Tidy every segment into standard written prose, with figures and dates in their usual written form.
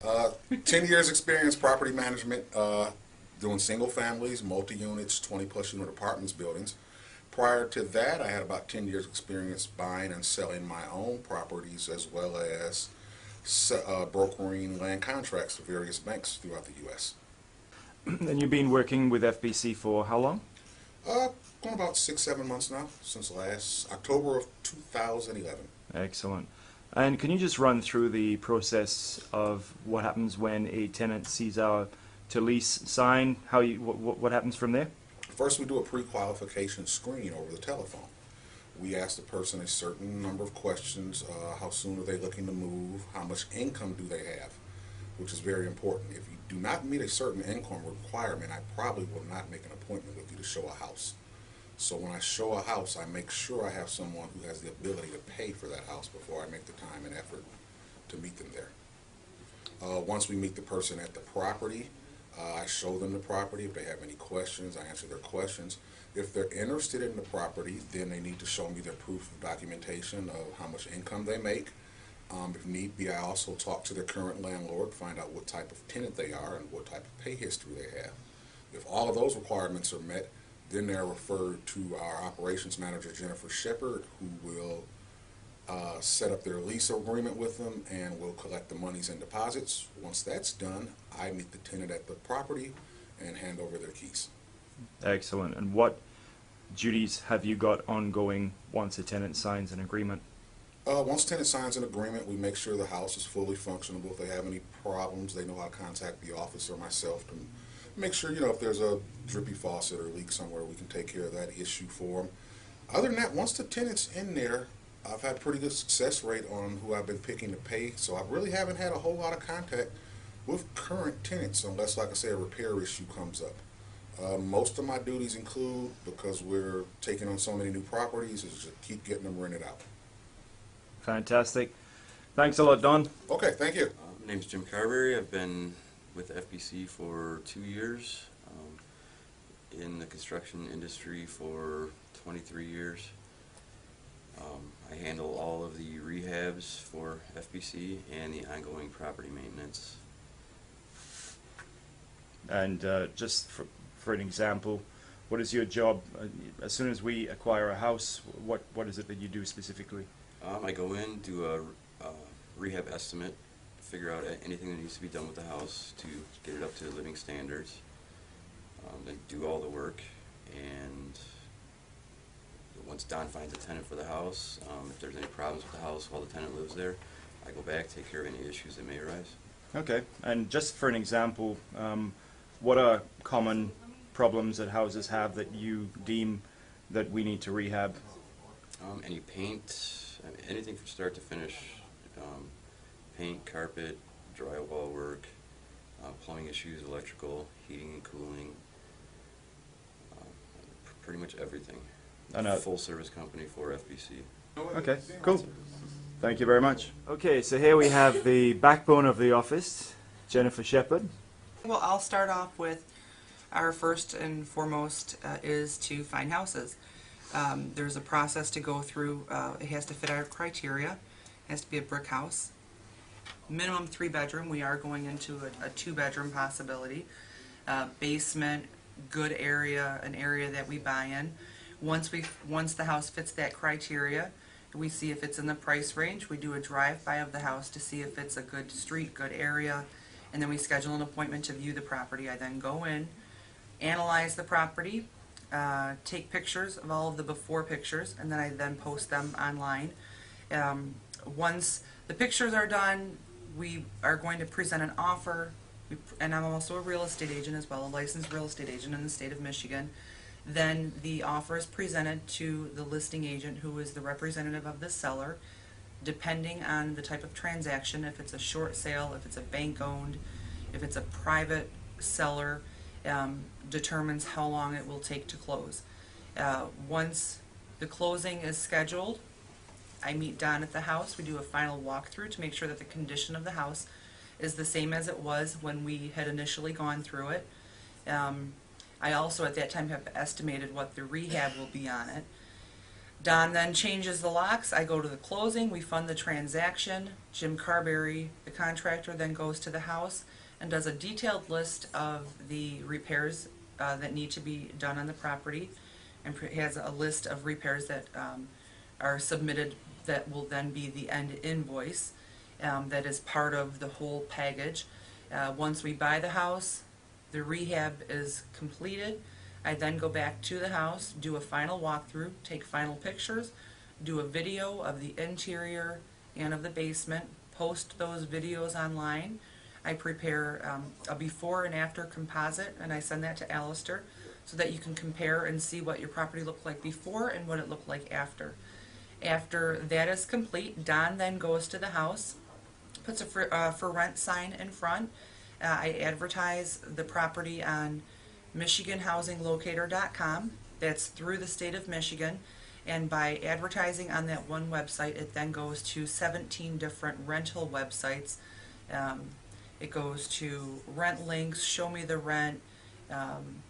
Uh, 10 years experience property management, doing single families, multi-units, 20 plus unit apartments buildings. Prior to that, I had about 10 years experience buying and selling my own properties as well as brokering land contracts for various banks throughout the U.S. And you've been working with FBC for how long? Going about 6, 7 months now, since last October of 2011. Excellent. And can you just run through the process of what happens when a tenant sees our to lease sign? What happens from there? First, we do a pre-qualification screen over the telephone. We ask the person a certain number of questions. How soon are they looking to move? How much income do they have? Which is very important. If you do not meet a certain income requirement, I probably will not make an appointment with you to show a house. So when I show a house, I make sure I have someone who has the ability to pay for that house before I make the time and effort to meet them there. Once we meet the person at the property, I show them the property. If they have any questions, I answer their questions. If they're interested in the property, then they need to show me their proof of documentation of how much income they make. If need be, I also talk to their current landlord, find out what type of tenant they are and what type of pay history they have. If all of those requirements are met, then they're referred to our operations manager, Jennifer Shepard, who will set up their lease agreement with them and will collect the monies and deposits. Once that's done, I meet the tenant at the property and hand over their keys. Excellent. And what duties have you got ongoing once a tenant signs an agreement? Once tenant signs an agreement, we make sure the house is fully functionable. If they have any problems, they know how to contact the office or myself to make sure, if there's a drippy faucet or leak somewhere, we can take care of that issue for them. Other than that, once the tenant's in there, I've had pretty good success rate on who I've been picking to pay, so I really haven't had a whole lot of contact with current tenants unless, like I say, a repair issue comes up. Most of my duties include, because we're taking on so many new properties, is to keep getting them rented out. Fantastic. Thanks a lot, Don. Okay, thank you. My name's Jim Carbary. I've been with FBC for 2 years, in the construction industry for 23 years. I handle all of the rehabs for FBC and the ongoing property maintenance. And just for an example, what is your job? As soon as we acquire a house, what is it that you do specifically? I go in, do a rehab estimate, figure out anything that needs to be done with the house to get it up to living standards, then do all the work, and once Don finds a tenant for the house, if there's any problems with the house while the tenant lives there, I go back, take care of any issues that may arise. Okay, and just for an example, what are common problems that houses have that you deem that we need to rehab? Any paint, anything from start to finish, paint, carpet, drywall work, plumbing issues, electrical, heating and cooling, pretty much everything. Full service company for FBC. Okay, cool. Thank you very much. Okay, so here we have the backbone of the office, Jennifer Shepard. Well, I'll start off with our first and foremost is to find houses. There's a process to go through. It has to fit our criteria. It has to be a brick house. Minimum 3-bedroom. We are going into a 2-bedroom possibility. Basement, good area, an area that we buy in. Once the house fits that criteria, we see if it's in the price range. We do a drive-by of the house to see if it's a good street, good area, and then we schedule an appointment to view the property. I then go in, analyze the property, take pictures of all of the before pictures, and then I post them online. Once the pictures are done, we are going to present an offer, and I'm also a real estate agent as well, a licensed real estate agent in the state of Michigan. Then the offer is presented to the listing agent, who is the representative of the seller, depending on the type of transaction. If it's a short sale, if it's a bank owned, if it's a private seller, determines how long it will take to close. Once the closing is scheduled, I meet Don at the house. We do a final walkthrough to make sure that the condition of the house is the same as it was when we had initially gone through it. I also at that time have estimated what the rehab will be on it. Don then changes the locks. I go to the closing. We fund the transaction. Jim Carbary, the contractor, then goes to the house and does a detailed list of the repairs that need to be done on the property, and has a list of repairs that are submitted that will then be the end invoice that is part of the whole package. Once we buy the house, the rehab is completed. I then go back to the house, do a final walkthrough, take final pictures, do a video of the interior and of the basement, post those videos online. I prepare a before and after composite, and I send that to Alistair so that you can compare and see what your property looked like before and what it looked like after. After that is complete, Don then goes to the house, puts a for rent sign in front. I advertise the property on MichiganHousingLocator.com. That's through the state of Michigan, and by advertising on that one website, it then goes to 17 different rental websites. It goes to Rent Links, Show Me the Rent,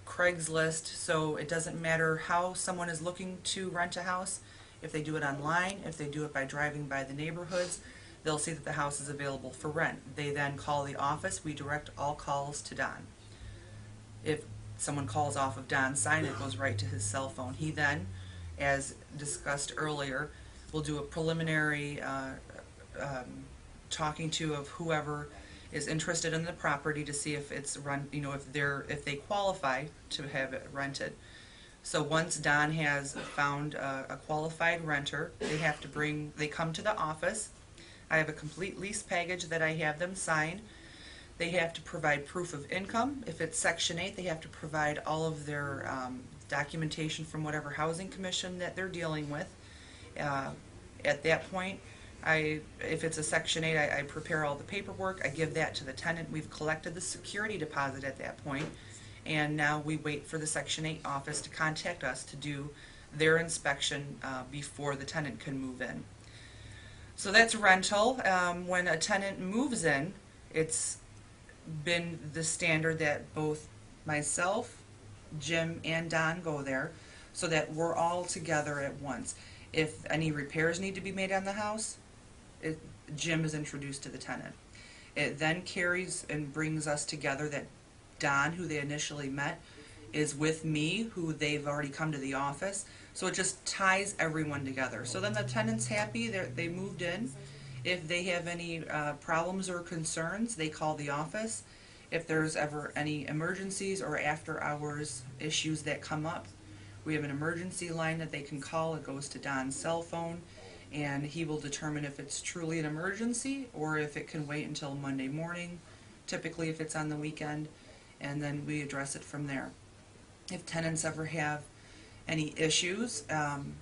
Craigslist. So it doesn't matter how someone is looking to rent a house. If they do it online, if they do it by driving by the neighborhoods, they'll see that the house is available for rent. They then call the office. We direct all calls to Don. If someone calls off of Don's sign, it goes right to his cell phone. He then, as discussed earlier, will do a preliminary talking to of whoever is interested in the property to see if it's run, if they qualify to have it rented. So once Don has found a qualified renter, they come to the office. I have a complete lease package that I have them sign. They have to provide proof of income. If it's Section 8, they have to provide all of their documentation from whatever housing commission that they're dealing with. At that point, if it's a Section 8, I prepare all the paperwork. I give that to the tenant. We've collected the security deposit at that point, and now we wait for the Section 8 office to contact us to do their inspection before the tenant can move in. So that's rental. When a tenant moves in, it's been the standard that both myself, Jim, and Don go there so that we're all together at once. If any repairs need to be made on the house, Jim is introduced to the tenant. It then carries and brings us together that Don, who they initially met, is with me, who they've already come to the office. So it just ties everyone together. So then the tenant's happy, they moved in. If they have any problems or concerns, they call the office. If there's ever any emergencies or after hours issues that come up, we have an emergency line that they can call. It goes to Don's cell phone, and he will determine if it's truly an emergency or if it can wait until Monday morning, typically if it's on the weekend, and then we address it from there. If tenants ever have any issues,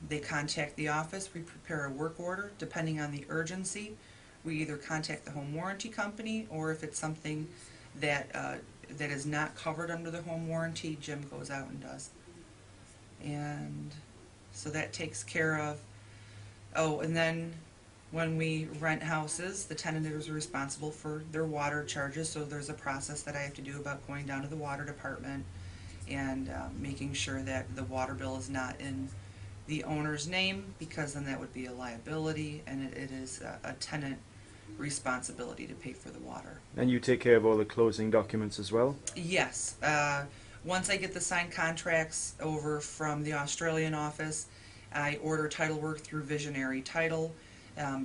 they contact the office. We prepare a work order depending on the urgency. We either contact the home warranty company, or if it's something that that is not covered under the home warranty, Jim goes out and does. And so that takes care of. Oh, and then when we rent houses, the tenant is responsible for their water charges, so there's a process that I have to do about going down to the water department and making sure that the water bill is not in the owner's name, because then that would be a liability, and it is a tenant responsibility to pay for the water. And you take care of all the closing documents as well? Yes. Once I get the signed contracts over from the Australian office, I order title work through Visionary Title.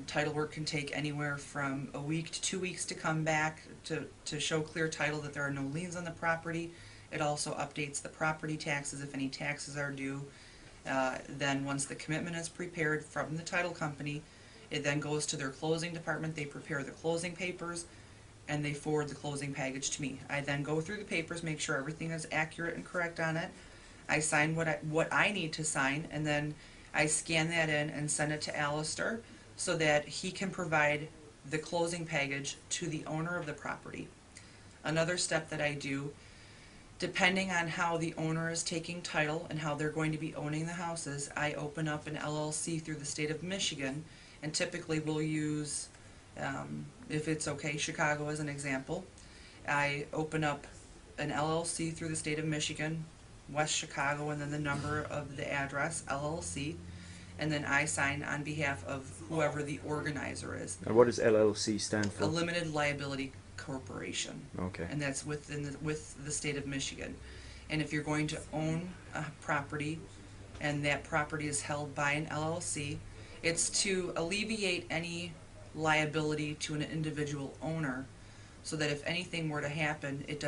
Title work can take anywhere from a week to 2 weeks to come back to show clear title that there are no liens on the property. It also updates the property taxes if any taxes are due. Then once the commitment is prepared from the title company, it then goes to their closing department. They prepare the closing papers, and they forward the closing package to me. I then go through the papers, make sure everything is accurate and correct on it. I sign what I need to sign, and then I scan that in and send it to Alistair so that he can provide the closing package to the owner of the property. Another step that I do, depending on how the owner is taking title and how they're going to be owning the houses, I open up an LLC through the state of Michigan, and typically we'll use, if it's okay, Chicago as an example. I open up an LLC through the state of Michigan, West Chicago, and then the number of the address, LLC, and then I sign on behalf of whoever the organizer is. And what does LLC stand A for? limited liability corporation. Okay. And that's with the state of Michigan. And if you're going to own a property and that property is held by an LLC, it's to alleviate any liability to an individual owner, so that if anything were to happen, it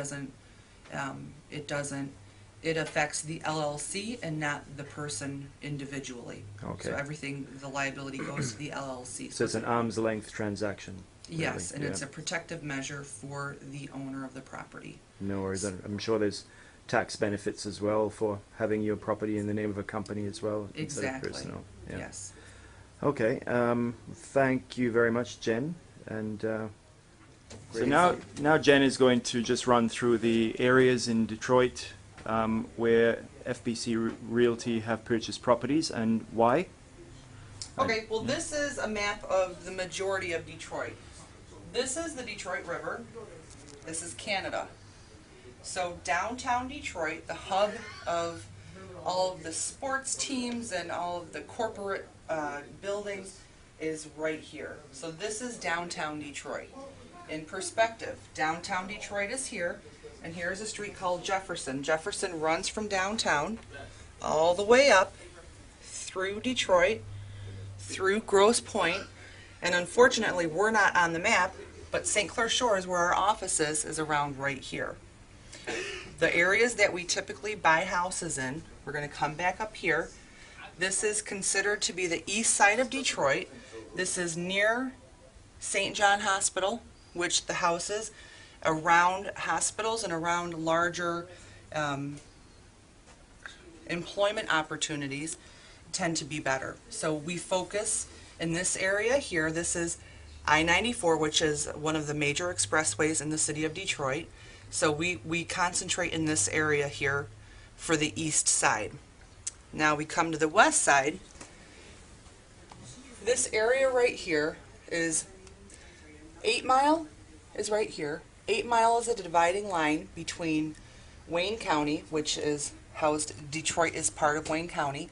affects the LLC and not the person individually. Okay. So everything, the liability goes to the LLC. So it's an arm's length transaction. Yes, really. and it's Yeah. a protective measure for the owner of the property. No worries. I'm sure there's tax benefits as well for having your property in the name of a company as well. Instead of Exactly. personal. Yeah. Yes. Okay. Thank you very much, Jen. And so Great. now Jen is going to just run through the areas in Detroit where FBC Realty have purchased properties and why. Okay, well, this is a map of the majority of Detroit. This is the Detroit River. This is Canada. So downtown Detroit, the hub of all of the sports teams and all of the corporate buildings, is right here. So this is downtown Detroit. In perspective, downtown Detroit is here, and here's a street called Jefferson. Jefferson runs from downtown all the way up through Detroit, through Grosse Pointe, and unfortunately we're not on the map, but St. Clair Shores, where our office is around right here. The areas that we typically buy houses in, we're going to come back up here. This is considered to be the east side of Detroit. This is near St. John Hospital, which the houses around hospitals and around larger employment opportunities tend to be better. So we focus in this area here. This is I-94, which is one of the major expressways in the city of Detroit. So we concentrate in this area here for the east side. Now we come to the west side. This area right here is 8 Mile is right here. 8 Mile is a dividing line between Wayne County, which is housed, Detroit is part of Wayne County,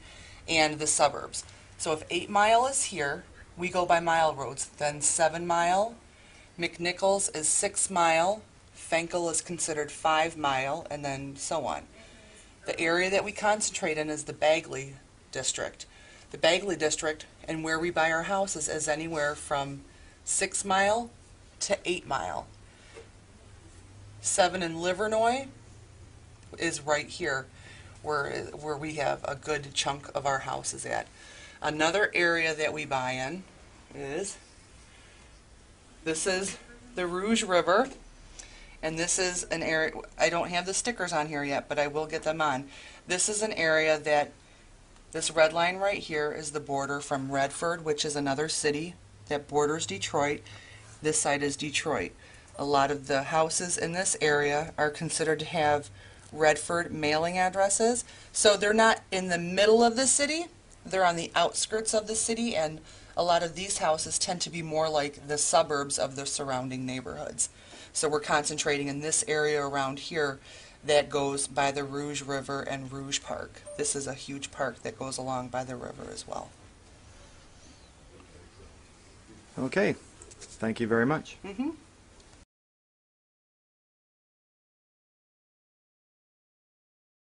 and the suburbs. So if 8 Mile is here, we go by mile roads. Then 7 Mile, McNichols is 6 Mile, Fenkel is considered 5 Mile, and then so on. The area that we concentrate in is the Bagley district. The Bagley district, and where we buy our houses, is anywhere from 6 Mile to 8 Mile. 7 in Livernois is right here, where we have a good chunk of our houses at. Another area that we buy in is, this is the Rouge River, and this is an area, I don't have the stickers on here yet, but I will get them on. This is an area that, this red line right here is the border from Redford, which is another city that borders Detroit. This side is Detroit. A lot of the houses in this area are considered to have Redford mailing addresses. So they're not in the middle of the city, they're on the outskirts of the city, and a lot of these houses tend to be more like the suburbs of the surrounding neighborhoods. So we're concentrating in this area around here that goes by the Rouge River and Rouge Park. This is a huge park that goes along by the river as well. Okay. Thank you very much. Mm-hmm.